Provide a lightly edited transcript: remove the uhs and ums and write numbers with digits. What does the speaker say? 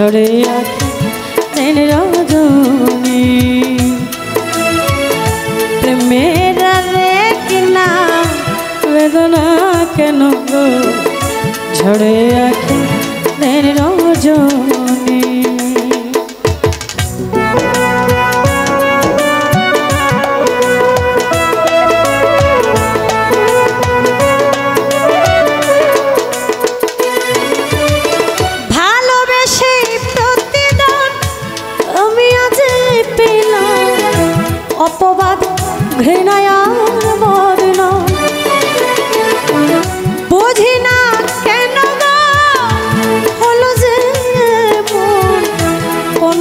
ঝরে আখের রজনী প্রেমের রে কিনা বেদনা কেন গো ঝরে আখের রজনী অপবাদ ঘৃণায় মরণ বুঝি না কেন হলো যে কোন